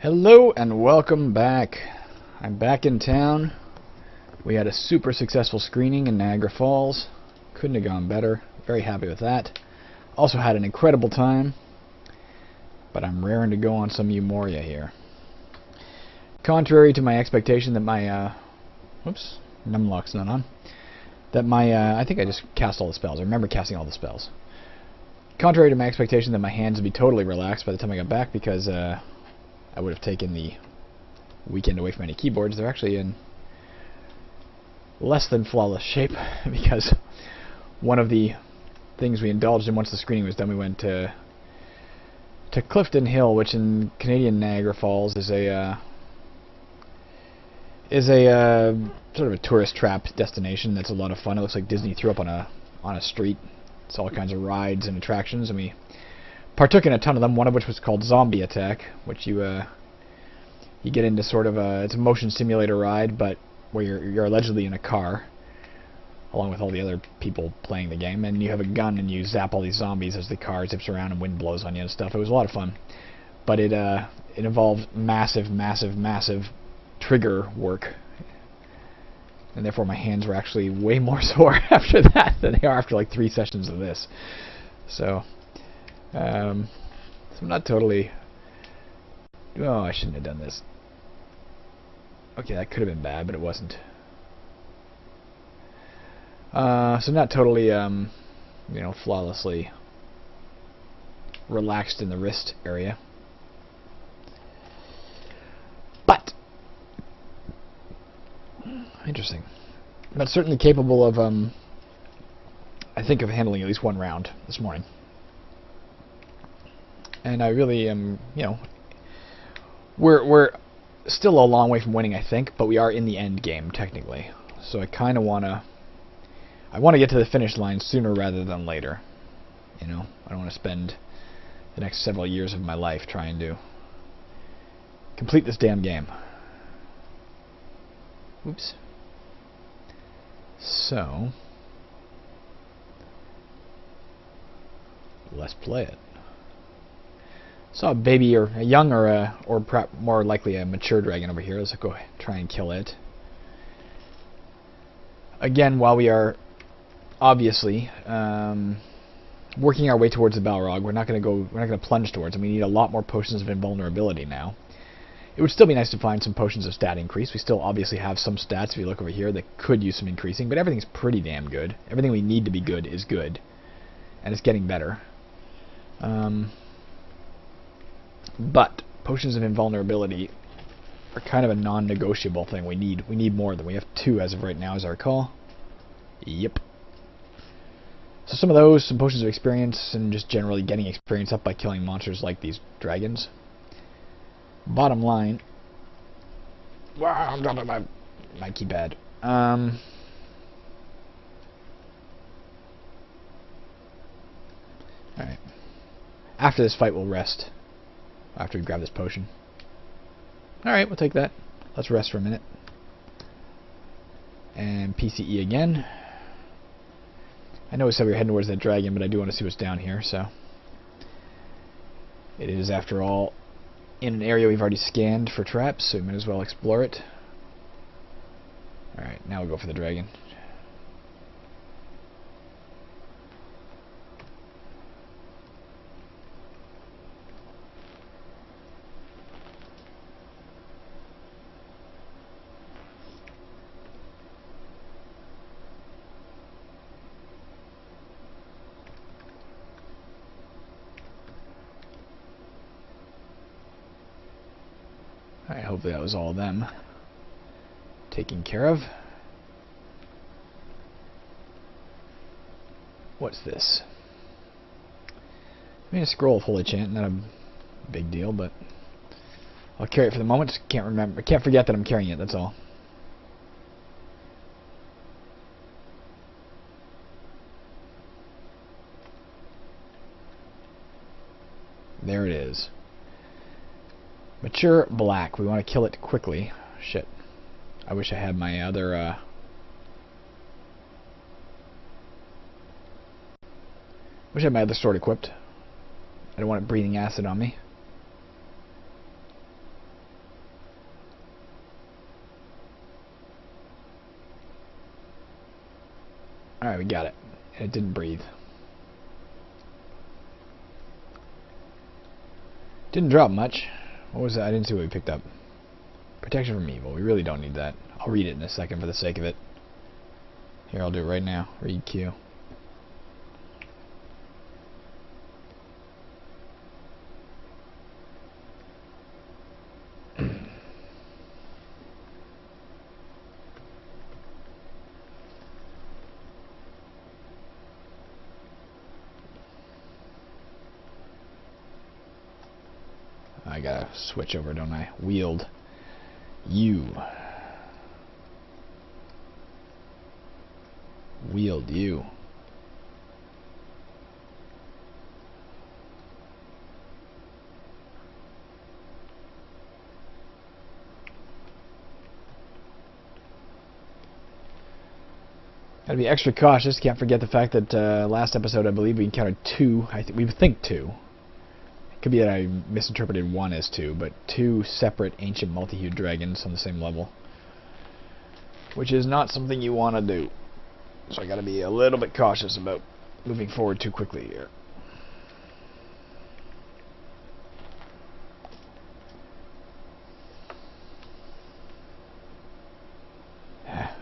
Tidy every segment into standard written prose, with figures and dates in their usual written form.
Hello and welcome back. I'm back in town. We had a super successful screening in Niagara Falls. Couldn't have gone better. Very happy with that. Also had an incredible time. But I'm raring to go on some UMoria here. Contrary to my expectation that my whoops, numlock's not on. That my I think I just cast all the spells. I remember casting all the spells. Contrary to my expectation that my hands would be totally relaxed by the time I got back, because I would have taken the weekend away from any keyboards. They're actually in less than flawless shape because one of the things we indulged in once the screening was done, we went to Clifton Hill, which in Canadian Niagara Falls is a sort of a tourist trap destination that's a lot of fun. It looks like Disney threw up on a street. It's all kinds of rides and attractions, and we partook in a ton of them, one of which was called Zombie Attack, which you get into sort of it's a motion simulator ride, but where you're allegedly in a car, along with all the other people playing the game, and you have a gun and you zap all these zombies as the car zips around and wind blows on you and stuff. It was a lot of fun, but it involved massive trigger work, and therefore my hands were actually way more sore after that than they are after like 3 sessions of this. So I'm not totally... Oh, I shouldn't have done this. Okay, that could have been bad, but it wasn't. So not totally, flawlessly relaxed in the wrist area. But interesting. But certainly capable of, I think, of handling at least one round this morning. And I really am, we're still a long way from winning, I think, but we are in the end game technically. So I kind of want to get to the finish line sooner rather than later. I don't want to spend the next several years of my life trying to complete this damn game. Oops. So let's play it. Saw a baby or a young or perhaps more likely a mature dragon over here. Let's go try and kill it. Again, while we are obviously working our way towards the Balrog, we're not going to plunge towards them. We need a lot more potions of invulnerability now. It would still be nice to find some potions of stat increase. We still obviously have some stats, if you look over here, that could use some increasing, but everything's pretty damn good. Everything we need to be good is good, and it's getting better. But potions of invulnerability are kind of a non-negotiable thing. We need more of them. We have 2 as of right now, as I recall. Yep. So some of those, some potions of experience, and just generally getting experience up by killing monsters like these dragons. Bottom line, wow, I'm dropping my keypad. Alright. After this fight, we'll rest. After we grab this potion. Alright, we'll take that. Let's rest for a minute. And PCE again. I know we said we were heading towards that dragon, but I do want to see what's down here, so. It is, after all, in an area we've already scanned for traps, so we might as well explore it. Alright, now we'll go for the dragon. Alright, hopefully that was all of them taken care of. What's this? I mean, a scroll of holy chant, not a big deal, but I'll carry it for the moment. Just can't forget that I'm carrying it, that's all. There it is. Mature black. We want to kill it quickly. Shit. I wish I had my other, wish I had my other sword equipped. I don't want it breathing acid on me. Alright, we got it. And it didn't breathe. Didn't drop much. What was that? I didn't see what we picked up. Protection from evil. We really don't need that. I'll read it in a second for the sake of it. Here, I'll do it right now. Read Q. I gotta switch over, don't I? Wield. You. Wield you. Gotta be extra cautious. Can't forget the fact that last episode, I believe we encountered two. We think two. It could be that I misinterpreted one as two, but two separate ancient multi-hued dragons on the same level, which is not something you want to do. So I gotta be a little bit cautious about moving forward too quickly here.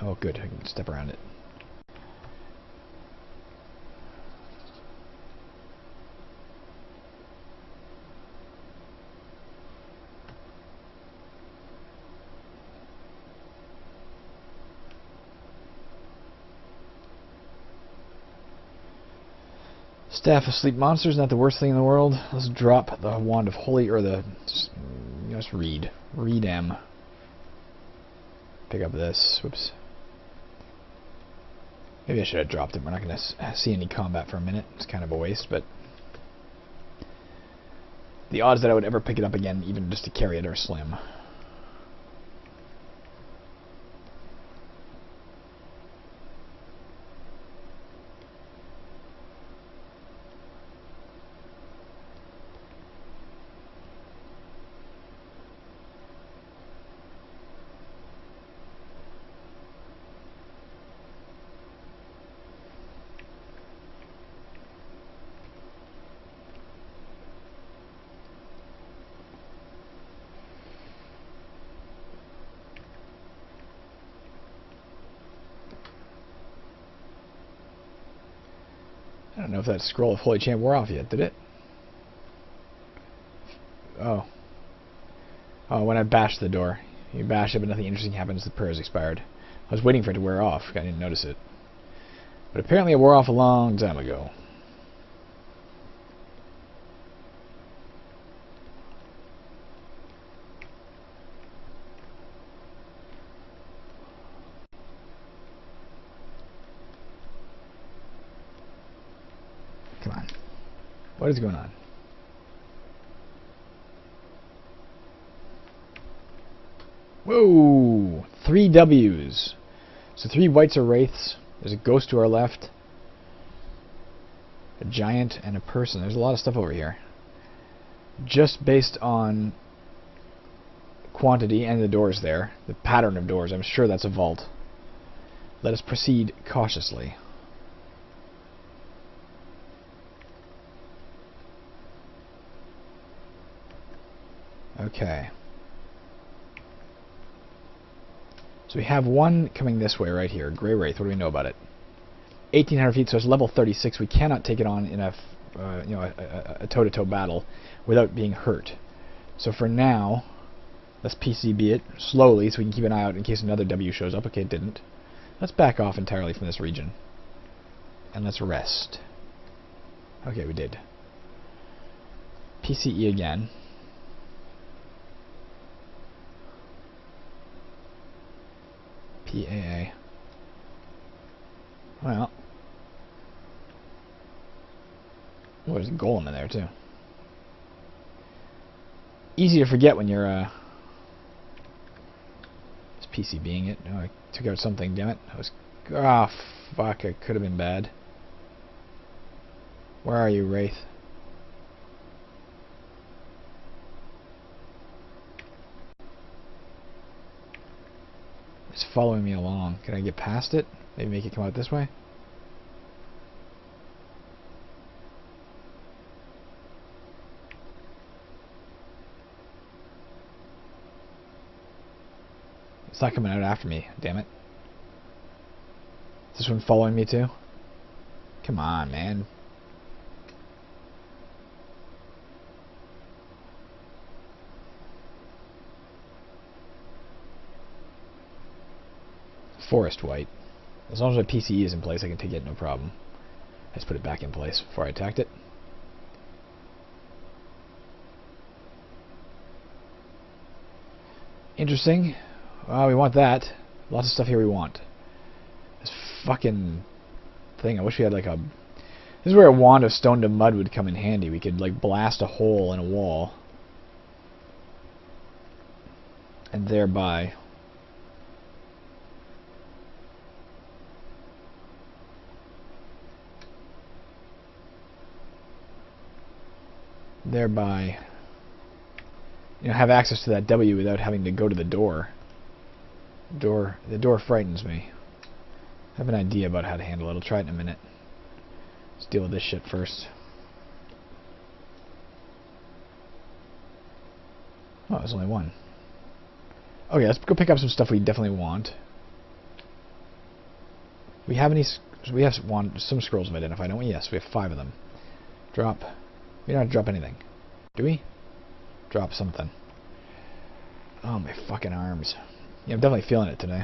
Oh, good. I can step around it. Staff of Sleep Monsters, not the worst thing in the world. Let's drop the Wand of Holy, or the... Just read. Read M. Pick up this. Whoops. Maybe I should have dropped it. We're not going to see any combat for a minute. It's kind of a waste, but... the odds that I would ever pick it up again, even just to carry it, are slim. I don't know if that scroll of Holy Chant wore off yet, did it? Oh. Oh, when I bashed the door. You bash it, but nothing interesting happens. The prayer is expired. I was waiting for it to wear off. I didn't notice it. But apparently it wore off a long time ago. Come on. What is going on? Whoa! 3 W's. So 3 whites are wraiths. There's a ghost to our left. A giant and a person. There's a lot of stuff over here. Just based on quantity and the doors there, the pattern of doors, I'm sure that's a vault. Let us proceed cautiously. Okay. So we have one coming this way right here. Grey Wraith. What do we know about it? 1,800 feet, so it's level 36. We cannot take it on in a toe-to-toe battle without being hurt. So for now, let's PCB it slowly so we can keep an eye out in case another W shows up. Okay, it didn't. Let's back off entirely from this region. And let's rest. Okay, we did. PCE again. PAA. Well. Oh, there's a golem in there, too. Easy to forget when you're, It's PCBing it. No, I took out something, damn it. I was... Ah, fuck, it could have been bad. Where are you, Wraith? It's following me along. Can I get past it? Maybe make it come out this way? It's not coming out after me, damn it. Is this one following me too? Come on, man. Forest white. As long as my PCE is in place, I can take it, no problem. Let's put it back in place before I attacked it. Interesting. Well, we want that. Lots of stuff here we want. This fucking thing, I wish we had like a... This is where a wand of stone to mud would come in handy. We could like blast a hole in a wall. And thereby... you know, have access to that W without having to go to the door. The door frightens me. I have an idea about how to handle it. I'll try it in a minute. Let's deal with this shit first. Oh, there's only one. Okay, let's go pick up some stuff we definitely want. We have some scrolls of identify, don't we? Yes, we have 5 of them. Drop. We don't have to drop anything. Do we? Drop something. Oh, my fucking arms. Yeah, I'm definitely feeling it today.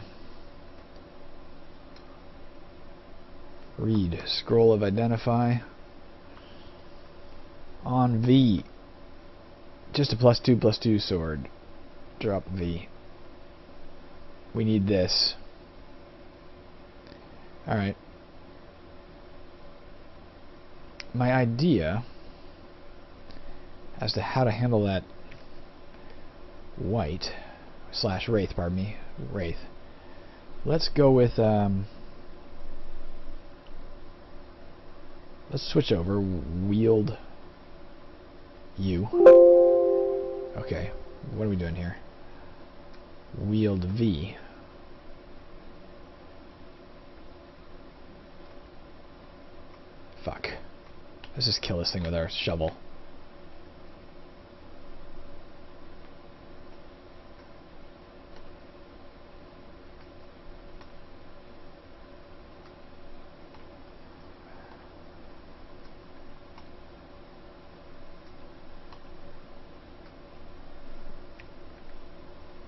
Read. Scroll of identify. On V. Just a +2/+2 sword. Drop V. We need this. Alright. My idea as to how to handle that white / wraith, pardon me, wraith. Let's go with let's switch over. Wield U. Okay, what are we doing here? Wield V. Fuck. Let's just kill this thing with our shovel.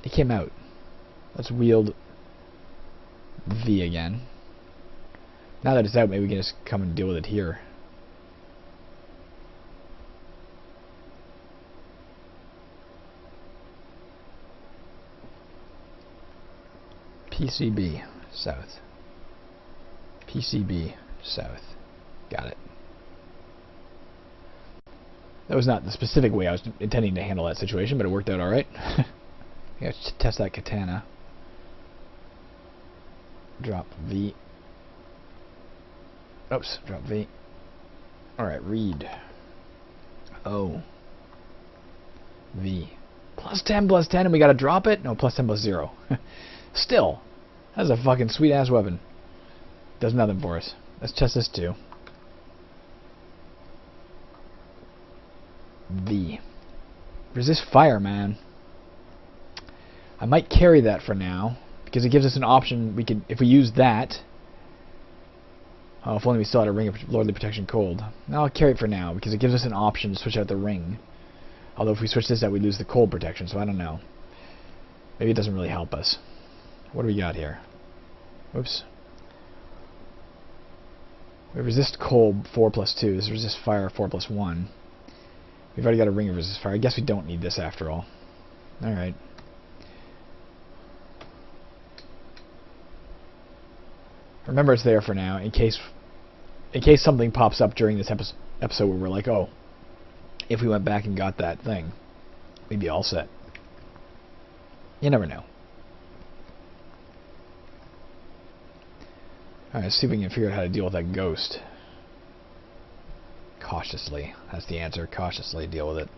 It came out. Let's wield V again. Now that it's out, maybe we can just come and deal with it here. PCB south. PCB south. Got it. That was not the specific way I was intending to handle that situation, but it worked out alright. Let's test that katana. Drop V. Oops, drop V. Alright, read. O. V. +10/+10 and we gotta drop it? No, +10/+0. Still, that's a fucking sweet ass weapon. Does nothing for us. Let's test this too. V. Resist fire, man. I might carry that for now because it gives us an option. We could, if we use that. Oh, if only we still had a ring of Lordly Protection Cold. No, I'll carry it for now because it gives us an option to switch out the ring. Although if we switch this out, we lose the cold protection, so I don't know. Maybe it doesn't really help us. What do we got here? Oops. We resist cold 4/2. This resist fire 4/1. We've already got a ring of resist fire. I guess we don't need this after all. Alright. Remember, it's there for now in case something pops up during this episode where we're like, oh, if we went back and got that thing, we'd be all set. You never know. Alright, let's see if we can figure out how to deal with that ghost. Cautiously. That's the answer. Cautiously deal with it.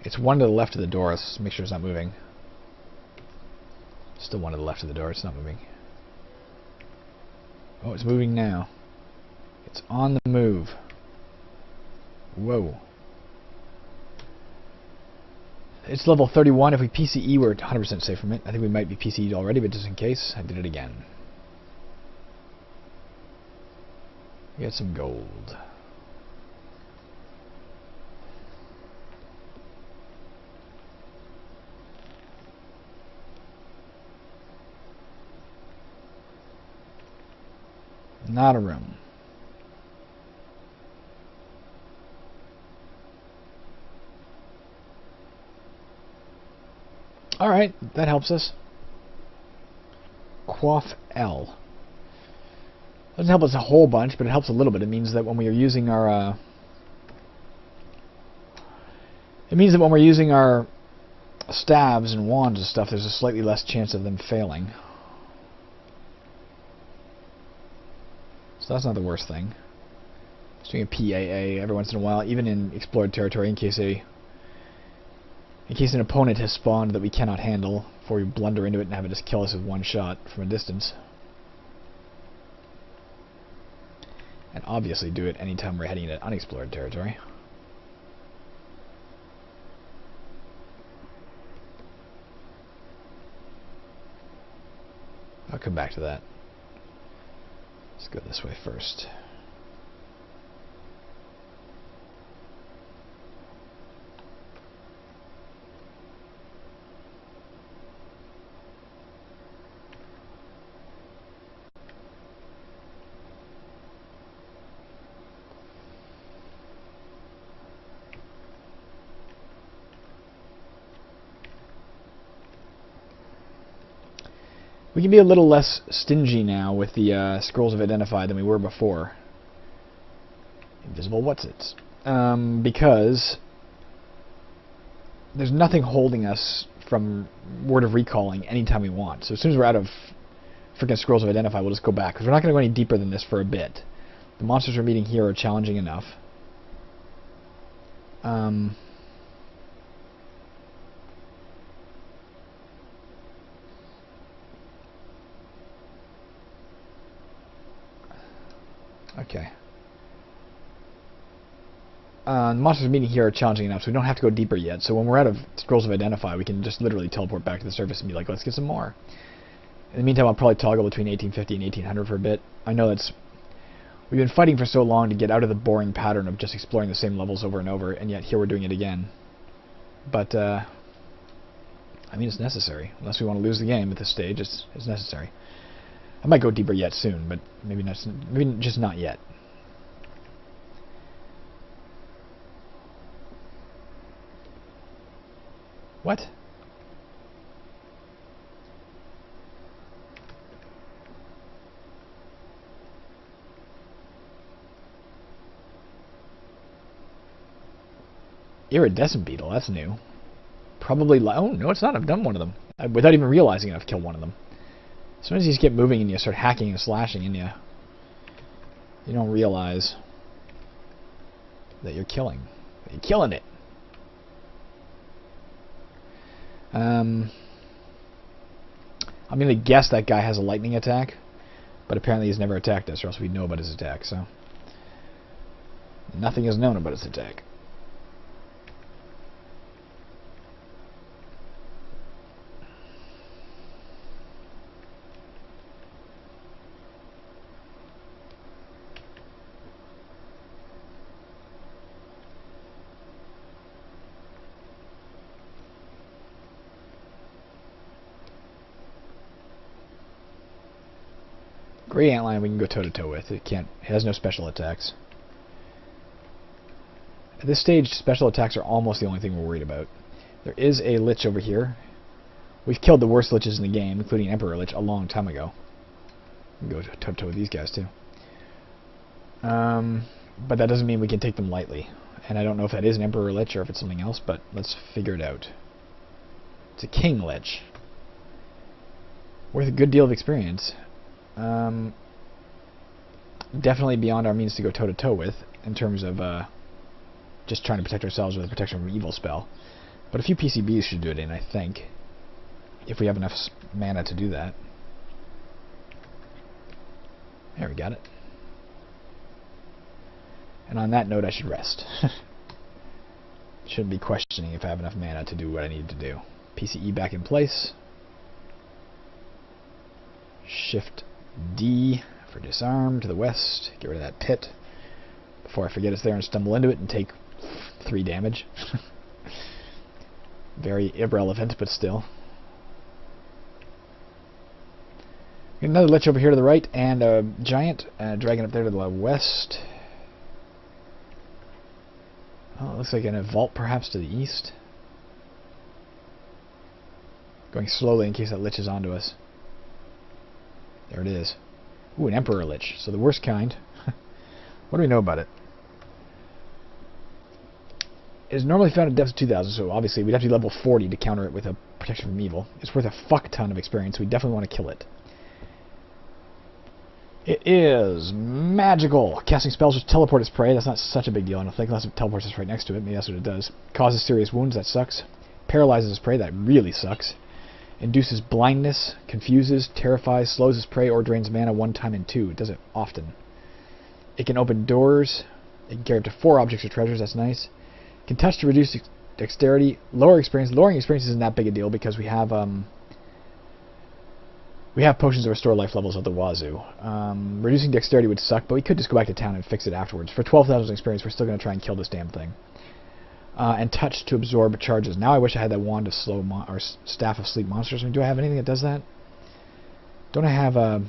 It's one to the left of the door. Let's make sure it's not moving. Still one to the left of the door. It's not moving. Oh, it's moving now. It's on the move. Whoa. It's level 31. If we PCE, we're 100% safe from it. I think we might be PCE'd already, but just in case, I did it again. Get some gold. Not a room. Alright, that helps us. Quaff L. Doesn't help us a whole bunch, but it helps a little bit. It means that when we are using our staves and wands and stuff, there's a slightly less chance of them failing. So that's not the worst thing. Just doing a PAA every once in a while, even in explored territory, in case an opponent has spawned that we cannot handle, before we blunder into it and have it just kill us with one shot from a distance. And obviously do it anytime we're heading into unexplored territory. I'll come back to that. Let's go this way first. We can be a little less stingy now with the scrolls of Identify than we were before. Invisible what's-its. Because there's nothing holding us from Word of Recalling anytime we want. So as soon as we're out of freaking scrolls of Identify, we'll just go back. Because we're not going to go any deeper than this for a bit. The monsters we're meeting here are challenging enough. Okay. The monsters meeting here are challenging enough, so we don't have to go deeper yet. So when we're out of Scrolls of Identify, we can just literally teleport back to the surface and be like, let's get some more. In the meantime, I'll probably toggle between 1850 and 1800 for a bit. I know we've been fighting for so long to get out of the boring pattern of just exploring the same levels over and over, and yet here we're doing it again. But, I mean, it's necessary. Unless we want to lose the game at this stage, it's necessary. I might go deeper yet soon, but maybe just not yet. What? Iridescent beetle, that's new. Probably, oh no it's not, I've done one of them. Without even realizing it, I've killed one of them. As soon as you just get moving and you start hacking and slashing and you don't realize that you're killing. That you're killing it. I'm going to guess that guy has a lightning attack, but apparently he's never attacked us, or else we'd know about his attack, so. Nothing is known about his attack. Great Antlion we can go toe-to-toe with. It has no special attacks. At this stage, special attacks are almost the only thing we're worried about. There is a Lich over here. We've killed the worst Liches in the game, including Emperor Lich, a long time ago. We can go toe-to-toe with these guys, too. But that doesn't mean we can take them lightly. And I don't know if that is an Emperor Lich or if it's something else, but let's figure it out. It's a King Lich. Worth a good deal of experience. Definitely beyond our means to go toe-to-toe with, in terms of just trying to protect ourselves with a protection from evil spell. But a few PCBs should do it in, I think, if we have enough mana to do that. There, we got it. And on that note, I should rest. Shouldn't be questioning if I have enough mana to do what I need to do. PCE back in place. Shift D for disarm to the west. Get rid of that pit before I forget it's there and stumble into it and take 3 damage. Very irrelevant, but still. Another Lich over here to the right, and a giant dragon up there to the west. Oh, it looks like a vault perhaps to the east. Going slowly in case that Lich is onto us. There it is. Ooh, an Emperor Lich. So the worst kind. What do we know about it? It is normally found at depths of 2,000, so obviously we'd have to be level 40 to counter it with a protection from evil. It's worth a fuck ton of experience, so we definitely want to kill it. It is magical. Casting spells which teleport its prey. That's not such a big deal, I don't think, unless it teleports us right next to it. Maybe that's what it does. Causes serious wounds. That sucks. Paralyzes its prey. That really sucks. Induces blindness. Confuses. Terrifies. Slows its prey or drains mana 1 time in 2. It does it often. It can open doors. It can carry up to 4 objects or treasures. That's nice. It can touch to reduce dexterity. Lower experience. Lowering experience isn't that big a deal because we have potions that restore life levels at the wazoo. Reducing dexterity would suck, but we could just go back to town and fix it afterwards. For 12,000 experience, we're still going to try and kill this damn thing. And touch to absorb charges. Now I wish I had that wand of slow or staff of sleep monsters. I mean, do I have anything that does that? Don't I have a...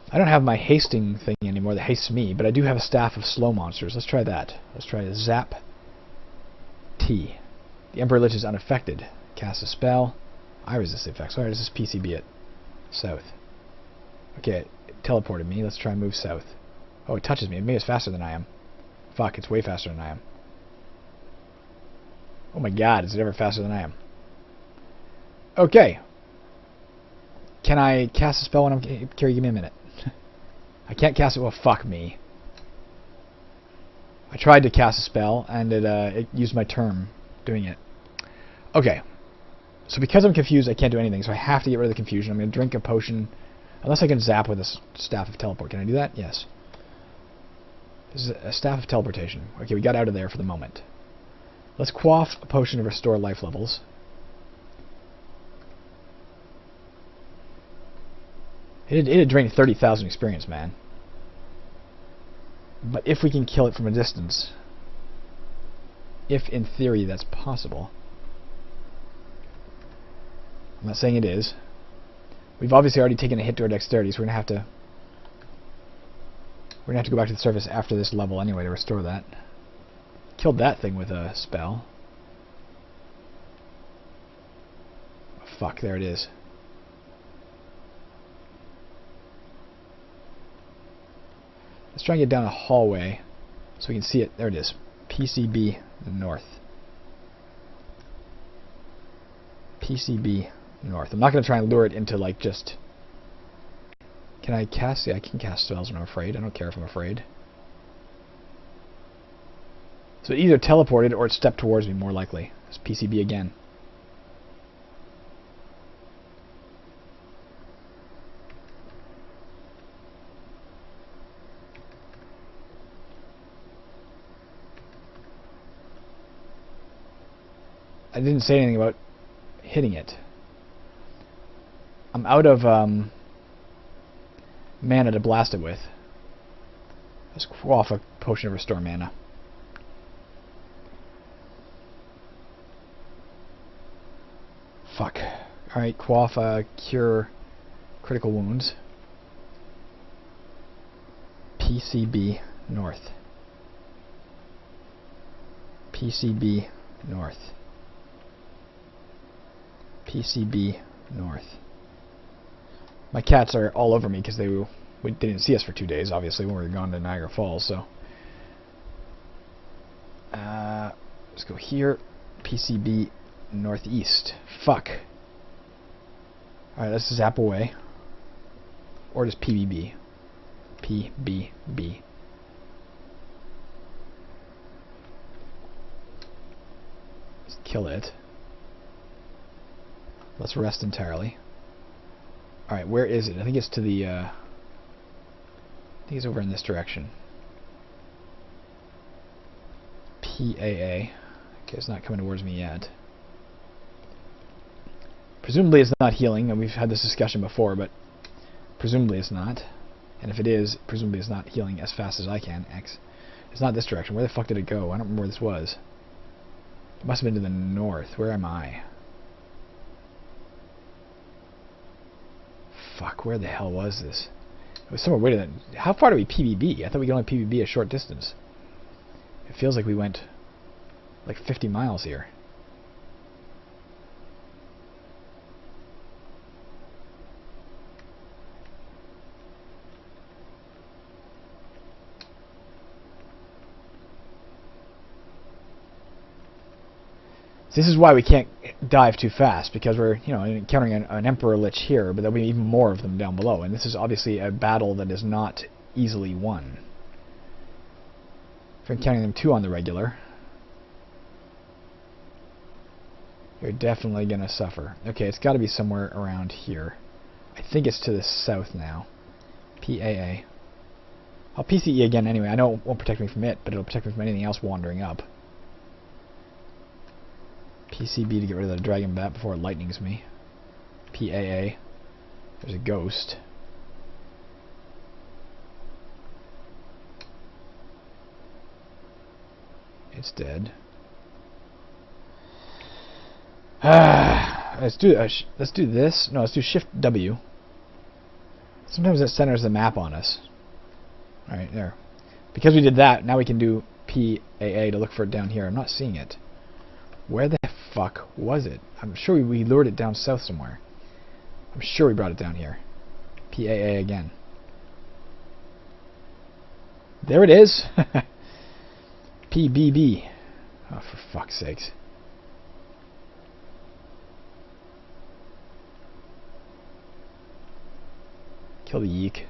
I don't have my hasting thing anymore that hastes me, but I do have a staff of slow monsters. Let's try that. Let's try Zap T. The Emperor Lich is unaffected. Cast a spell. I resist the effects. Alright, does this PCB it? South. Okay, it teleported me. Let's try and move south. Oh, it touches me. Maybe it's faster than I am. Fuck, it's way faster than I am. Oh my god, is it ever faster than I am? Okay. Can I cast a spell when I'm... Carrie, give me a minute. I can't cast it. Well, fuck me. I tried to cast a spell, and it used my turn doing it. Okay. So because I'm confused, I can't do anything, so I have to get rid of the confusion. I'm going to drink a potion. Unless I can zap with a staff of teleport. Can I do that? Yes. This is a staff of teleportation. Okay, we got out of there for the moment. Let's quaff a potion to restore life levels. It had drained 30,000 experience, man. But if we can kill it from a distance, if in theory that's possible, I'm not saying it is. We've obviously already taken a hit to our dexterity, so we're gonna have to go back to the surface after this level anyway to restore that. Killed that thing with a spell. Oh, fuck, there it is. Let's try and get down a hallway so we can see it. There it is. PCB north. PCB north. I'm not going to try and lure it into, like, just... Can I cast? Yeah, I can cast spells when I'm afraid. I don't care if I'm afraid. So it either teleported or it stepped towards me, more likely. It's PCB again. I didn't say anything about hitting it. I'm out of mana to blast it with. Let's quaff a potion to restore mana. Fuck. Alright, quaff cure critical wounds. PCB north. PCB north. PCB north. My cats are all over me because they didn't see us for 2 days, obviously, when we were gone to Niagara Falls, so... let's go here. PCB northeast. Fuck. Alright, let's zap away. Or just PBB. PBB. Let's kill it. Let's rest entirely. Alright, where is it? I think it's to the... I think it's over in this direction. PAA. Okay, it's not coming towards me yet. Presumably it's not healing, and we've had this discussion before, but presumably it's not. And if it is, presumably it's not healing as fast as I can. X. It's not this direction. Where the fuck did it go? I don't remember where this was. It must have been to the north. Where am I? Fuck, where the hell was this? It was somewhere way to that. How far do we PBB? I thought we could only PBB a short distance. It feels like we went like 50 miles here. This is why we can't dive too fast, because we're, you know, encountering an Emperor Lich here, but there'll be even more of them down below, and this is obviously a battle that is not easily won. If you're encountering them too on the regular, you're definitely going to suffer. Okay, it's got to be somewhere around here. I think it's to the south now. PAA. I'll PCE again anyway. I know it won't protect me from it, but it'll protect me from anything else wandering up. PCB to get rid of the dragon bat before it lightnings me. PAA. There's a ghost. It's dead. Let's do this. No, let's do Shift W. Sometimes it centers the map on us. All right, there. Because we did that, now we can do PAA to look for it down here. I'm not seeing it. Where the fuck was it? I'm sure we lured it down south somewhere. I'm sure we brought it down here. PAA again. There it is. PBB. Oh, for fuck's sakes. Kill the yeek.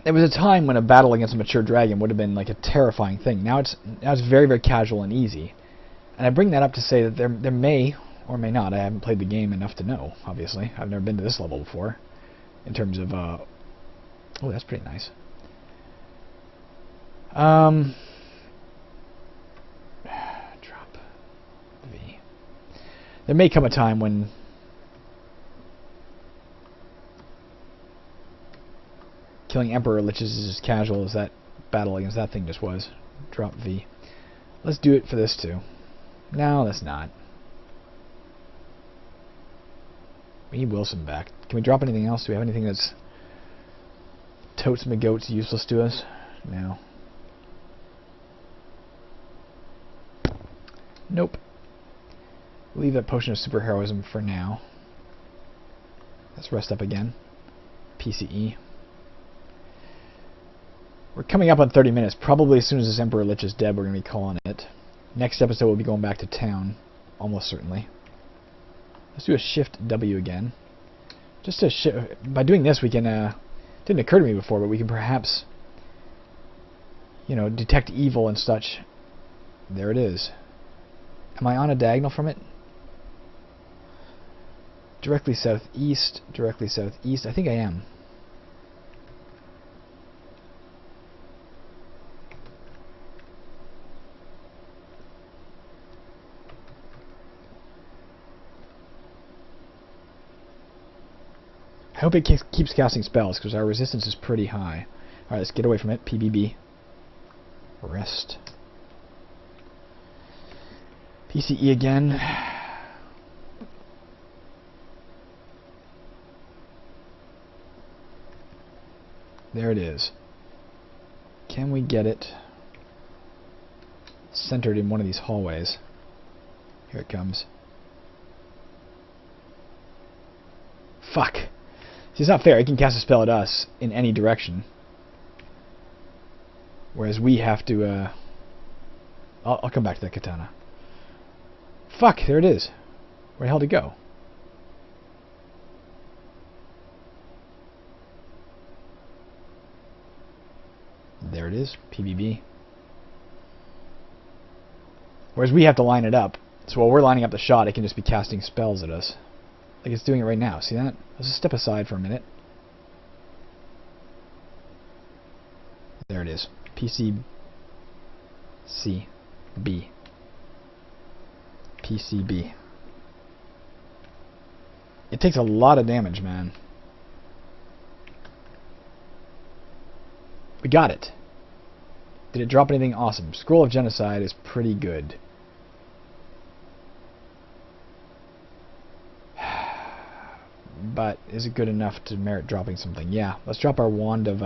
There was a time when a battle against a mature dragon would have been like a terrifying thing. Now it's very, very casual and easy. And I bring that up to say that there may or may not. I haven't played the game enough to know. Obviously, I've never been to this level before. In terms of oh, that's pretty nice. Drop V. There may come a time when killing Emperor Liches is as casual as that battle against that thing just was. Drop V. Let's do it for this too. No, that's not. We need Wilson back. Can we drop anything else? Do we have anything that's totes my goats useless to us? No. Nope. Leave that potion of superheroism for now. Let's rest up again. PCE. We're coming up on 30 minutes. Probably as soon as this Emperor Lich is dead, we're going to be calling it. Next episode, we'll be going back to town. Almost certainly. Let's do a Shift W again. Just to by doing this, we can... didn't occur to me before, but we can perhaps... you know, detect evil and such. There it is. Am I on a diagonal from it? Directly southeast. Directly southeast. I think I am. I hope it keeps casting spells, because our resistance is pretty high. Alright, let's get away from it. PBB. Rest. PCE again. There it is. Can we get it centered in one of these hallways? Here it comes. Fuck. See, it's not fair. It can cast a spell at us in any direction. Whereas we have to, I'll come back to that katana. Fuck, there it is. Where the hell did it go? There it is. PBB. Whereas we have to line it up. So while we're lining up the shot, it can just be casting spells at us. Like it's doing it right now. See that? Let's just step aside for a minute. There it is. PCB. PCB. It takes a lot of damage, man. We got it. Did it drop anything awesome? Scroll of Genocide is pretty good. But is it good enough to merit dropping something? Yeah, let's drop our Wand of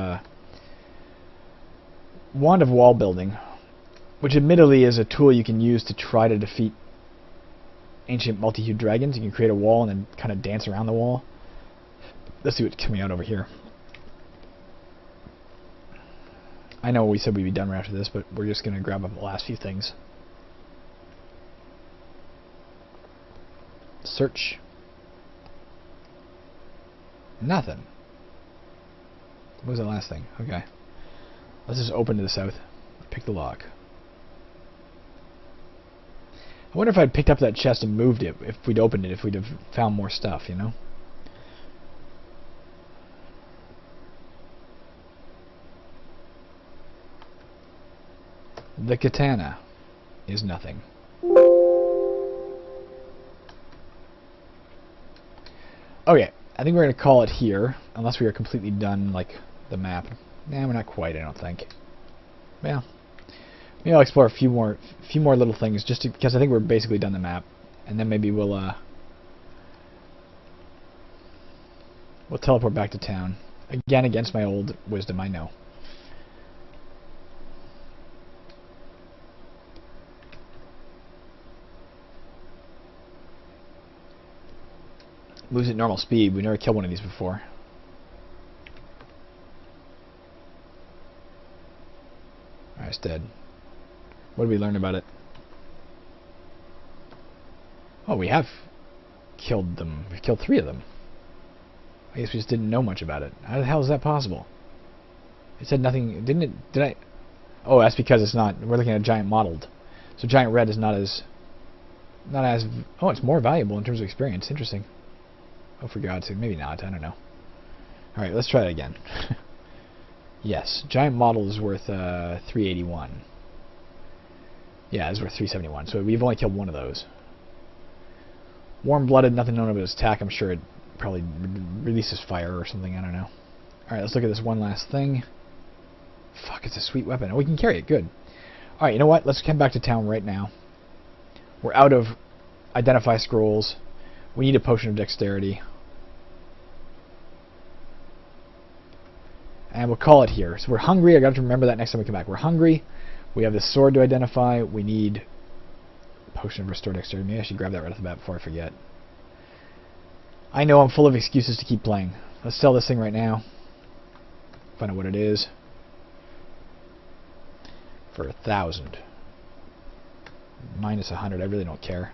Wall Building, which admittedly is a tool you can use to try to defeat ancient multi-hued dragons. You can create a wall and then kind of dance around the wall. Let's see what's coming out over here. I know we said we'd be done right after this, but we're just going to grab up the last few things. Search. Nothing. What was the last thing? Okay. Let's just open to the south. Pick the lock. I wonder if I'd picked up that chest and moved it, if we'd opened it, if we'd have found more stuff, you know? The katana is nothing. Okay, I think we're going to call it here, unless we are completely done, like, the map. Nah, we're not quite, I don't think. Well, maybe I'll explore a few more little things, just because I think we're basically done the map. And then maybe we'll teleport back to town. Again, against my old wisdom, I know. Moves at normal speed. We never killed one of these before. Alright, it's dead. What did we learn about it? Oh, we have killed them. We've killed 3 of them. I guess we just didn't know much about it. How the hell is that possible? It said nothing. Didn't it? Did I? Oh, that's because it's not. We're looking at giant modeled. So giant red is not as. Oh, it's more valuable in terms of experience. Interesting. Oh, for God's sake, maybe not. I don't know. All right, let's try it again. Yes, giant model is worth 381. Yeah, it's worth 371. So we've only killed 1 of those. Warm-blooded, nothing known about its attack. I'm sure it probably releases fire or something. I don't know. All right, let's look at this one last thing. Fuck, it's a sweet weapon. Oh, we can carry it. Good. All right, you know what? Let's come back to town right now. We're out of identify scrolls. We need a potion of dexterity. And we'll call it here. So we're hungry. I got to remember that next time we come back. We're hungry. We have this sword to identify. We need a potion of restored dexterity. Maybe I should grab that right off the bat before I forget. I know I'm full of excuses to keep playing. Let's sell this thing right now. Find out what it is. For 1,000. Minus 100. I really don't care.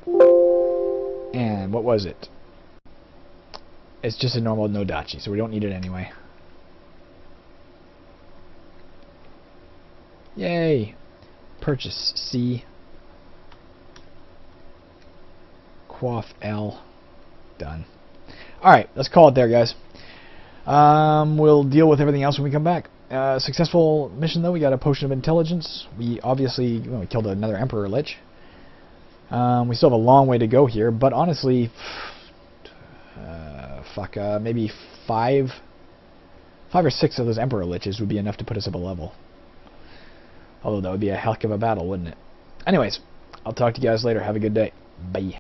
And what was it? It's just a normal Nodachi, so we don't need it anyway. Yay! Purchase C. Quaff L. Done. Alright, let's call it there, guys. We'll deal with everything else when we come back. Successful mission, though. We got a potion of intelligence. We obviously we killed another Emperor Lich. We still have a long way to go here, but honestly, maybe 5 or 6 of those Emperor Liches would be enough to put us up a level. Although that would be a heck of a battle, wouldn't it? Anyways, I'll talk to you guys later. Have a good day. Bye.